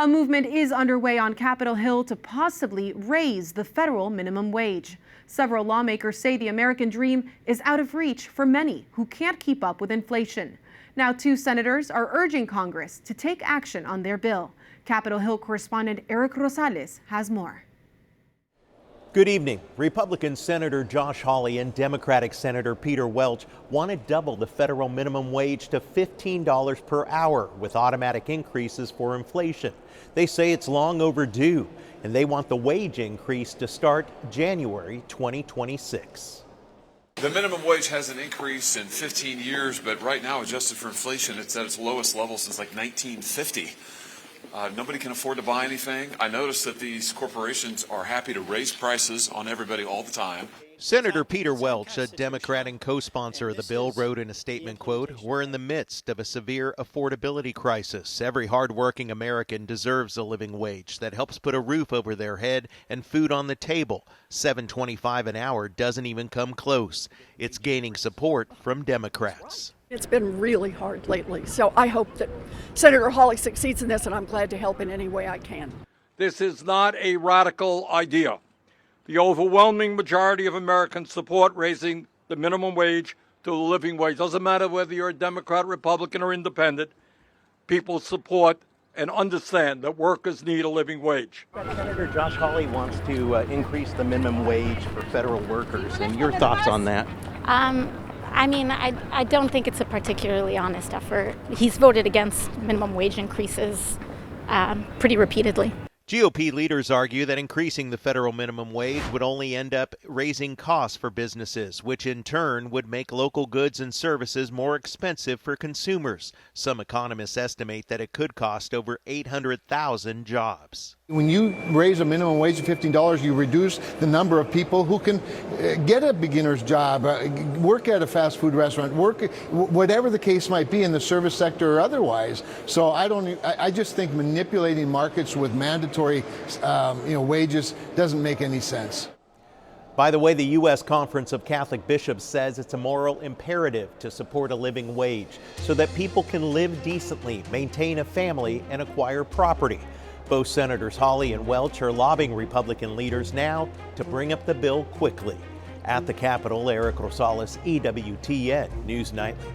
A movement is underway on Capitol Hill to possibly raise the federal minimum wage. Several lawmakers say the American dream is out of reach for many who can't keep up with inflation. Now, 2 senators are urging Congress to take action on their bill. Capitol Hill correspondent Erik Rosales has more. Good evening. Republican Senator Josh Hawley and Democratic Senator Peter Welch want to double the federal minimum wage to $15 per hour with automatic increases for inflation. They say it's long overdue, and they want the wage increase to start January 2026. The minimum wage hasn't increased in 15 years, but right now, adjusted for inflation, it's at its lowest level since like 1950. Nobody can afford to buy anything. I noticed that these corporations are happy to raise prices on everybody all the time. Senator Peter Welch, a Democrat and co-sponsor of the bill, wrote in a statement, quote, "We're in the midst of a severe affordability crisis. Every hardworking American deserves a living wage that helps put a roof over their head and food on the table. $7.25 an hour doesn't even come close." It's gaining support from Democrats. It's been really hard lately, so I hope that Senator Hawley succeeds in this, and I'm glad to help in any way I can. This is not a radical idea. The overwhelming majority of Americans support raising the minimum wage to the living wage. Doesn't matter whether you're a Democrat, Republican, or independent. People support and understand that workers need a living wage. Senator Josh Hawley wants to increase the minimum wage for federal workers, and your thoughts on that? I don't think it's a particularly honest effort. He's voted against minimum wage increases pretty repeatedly. GOP leaders argue that increasing the federal minimum wage would only end up raising costs for businesses, which in turn would make local goods and services more expensive for consumers. Some economists estimate that it could cost over 800,000 jobs. When you raise a minimum wage of $15, you reduce the number of people who can get a beginner's job, work at a fast food restaurant, work whatever the case might be in the service sector or otherwise. So I just think manipulating markets with mandatory wages doesn't make any sense. By the way, the U.S. Conference of Catholic Bishops says it's a moral imperative to support a living wage so that people can live decently, maintain a family, and acquire property. Both Senators Hawley and Welch are lobbying Republican leaders now to bring up the bill quickly. At the Capitol, Erik Rosales, EWTN News Nightly.